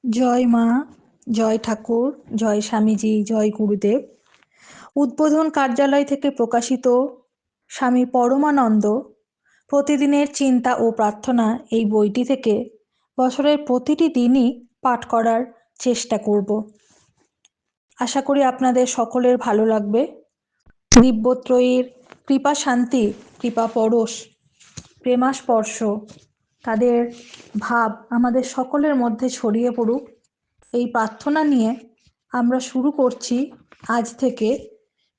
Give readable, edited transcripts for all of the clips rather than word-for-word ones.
জয় মা, জয় ঠাকুর, জয় স্বামীজি, জয় গুরুদেব। উদ্বোধন কার্যালয় থেকে প্রকাশিত স্বামী পরমানন্দ প্রতিদিনের চিন্তা ও প্রার্থনা এই বইটি থেকে বছরের প্রতিটি দিনই পাঠ করার চেষ্টা করব। আশা করি আপনাদের সকলের ভালো লাগবে। দিব্যত্রয়ীর কৃপা শান্তি, কৃপা পরশ, প্রেমাস্পর্শ তাদের ভাব আমাদের সকলের মধ্যে ছড়িয়ে পড়ুক, এই প্রার্থনা নিয়ে আমরা শুরু করছি আজ থেকে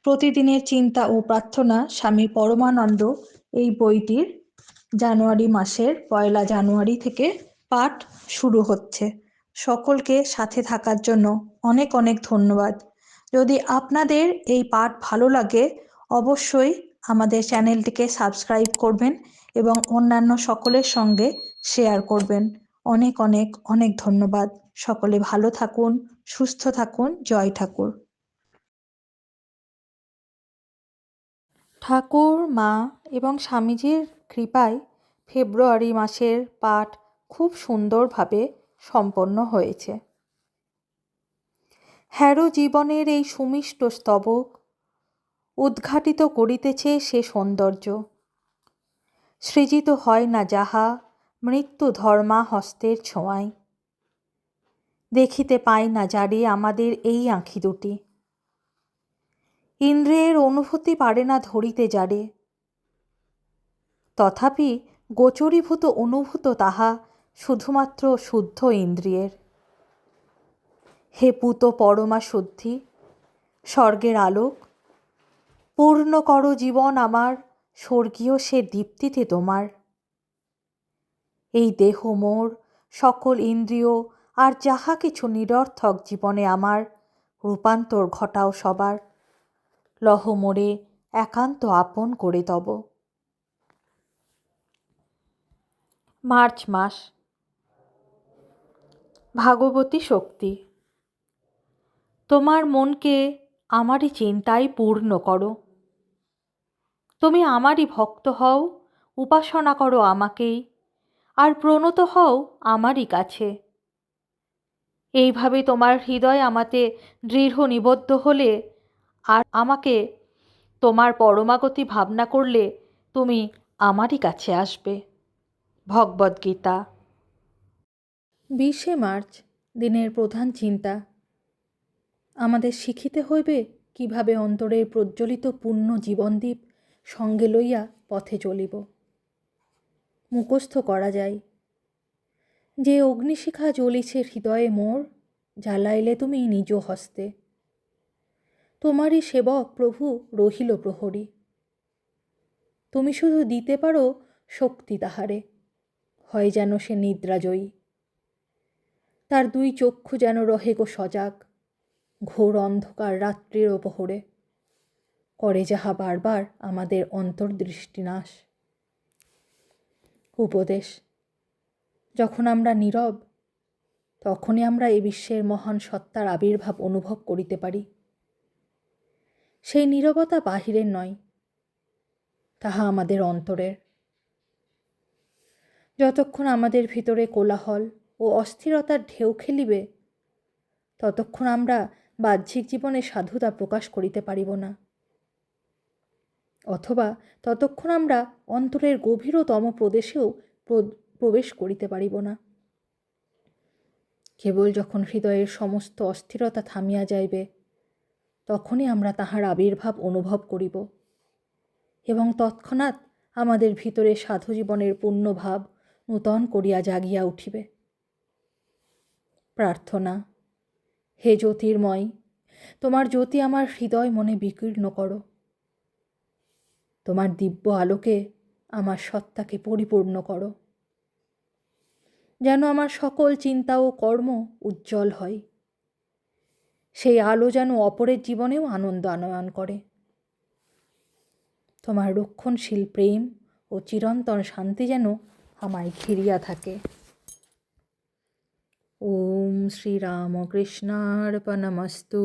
প্রতিদিনের চিন্তা ও প্রার্থনা স্বামী পরমানন্দ এই বইটির জানুয়ারি মাসের 1 জানুয়ারি থেকে পাঠ শুরু হচ্ছে। সকলকে সাথে থাকার জন্য অনেক অনেক ধন্যবাদ। যদি আপনাদের এই পাঠ ভালো লাগে অবশ্যই আমাদের চ্যানেলটিকে সাবস্ক্রাইব করবেন এবং অন্যান্য সকলের সঙ্গে শেয়ার করবেন। অনেক অনেক অনেক ধন্যবাদ। সকলে ভালো থাকুন, সুস্থ থাকুন। জয় ঠাকুর। ঠাকুর, মা এবং স্বামীজির কৃপায় ফেব্রুয়ারি মাসের পাঠ খুব সুন্দরভাবে সম্পন্ন হয়েছে। হ্যারো জীবনের এই সুমিষ্ট স্তবক উদ্ঘাটিত করিতেছে সে সৌন্দর্য। সৃজিত হয় না যাহা মৃত্যু ধর্মা হস্তের ছোঁয়ায়। দেখিতে পাই না যারে আমাদের এই আঁখি দুটি। ইন্দ্রিয়ের অনুভূতি পারে না ধরিতে যারে, তথাপি গোচরীভূত অনুভূত তাহা শুধুমাত্র শুদ্ধ ইন্দ্রিয়ের। হে পুত পরমা শুদ্ধি, স্বর্গের আলোক, পূর্ণ কর জীবন আমার স্বর্গীয় সে দীপ্তিতে তোমার। এই দেহ মোর, সকল ইন্দ্রিয় আর যাহা কিছু নিরর্থক জীবনে আমার রূপান্তর ঘটাও সবার। লহ মোরে একান্ত আপন করে তব। মার্চ মাস। ভাগবতী শক্তি। তোমার মনকে আমারই চিন্তায় পূর্ণ করো। তুমি আমারই ভক্ত হও, উপাসনা করো আমাকেই, আর প্রণত হও আমারই কাছে। এইভাবে তোমার হৃদয় আমাতে দৃঢ় নিবদ্ধ হলে আর আমাকে তোমার পরমাগতি ভাবনা করলে তুমি আমারই কাছে আসবে। ভগবদ্গীতা। 20 মার্চ দিনের প্রধান চিন্তা। আমাদের শিখিতে হইবে কিভাবে অন্তরের প্রজ্বলিত পূর্ণ জীবনদীপ সঙ্গে লইয়া পথে চলিব। মুখস্থ করা যায়। যে অগ্নিশিখা জ্বলিছে হৃদয়ে মোর, জ্বালাইলে তুমি নিজ হস্তে। তোমারই সেবক প্রভু রহিল প্রহরী। তুমি শুধু দিতে পারো শক্তি তাহারে, হয় যেন সে নিদ্রাজয়ী। তার 2 চক্ষু যেন রহে গো সজাগ, ঘোর অন্ধকার রাত্রির প্রহরে। করে যাহা বারবার আমাদের অন্তর্দৃষ্টি নাশ। উপদেশ। যখন আমরা নীরব, তখনই আমরা এই বিশ্বের মহান সত্তার আবির্ভাব অনুভব করিতে পারি। সেই নীরবতা বাহিরের নয়, তাহা আমাদের অন্তরের। যতক্ষণ আমাদের ভিতরে কোলাহল ও অস্থিরতার ঢেউ খেলিবে, ততক্ষণ আমরা বাহ্যিক জীবনে সাধুতা প্রকাশ করিতে পারিব না, অথবা ততক্ষণ আমরা অন্তরের গভীরতম প্রদেশেও প্রবেশ করিতে পারিব না। কেবল যখন হৃদয়ের সমস্ত অস্থিরতা থামিয়া যাইবে, তখনই আমরা তাহার আবির্ভাব অনুভব করিব এবং তৎক্ষণাৎ আমাদের ভিতরে সাধু জীবনের পূর্ণভাব নূতন করিয়া জাগিয়া উঠিবে। প্রার্থনা। হে জ্যোতির্ময়, তোমার জ্যোতি আমার হৃদয় মনে বিকীর্ণ করো। তোমার দিব্য আলোকে আমার সত্তাকে পরিপূর্ণ করো, যেন আমার সকল চিন্তা ও কর্ম উজ্জ্বল হয়। সেই আলো যেন অপরের জীবনেও আনন্দ আনয়ন করে। তোমার রক্ষণশীল প্রেম ও চিরন্তন শান্তি যেন আমায় ঘিরিয়া থাকে। ওম শ্রীরামকৃষ্ণার্পণমস্তু।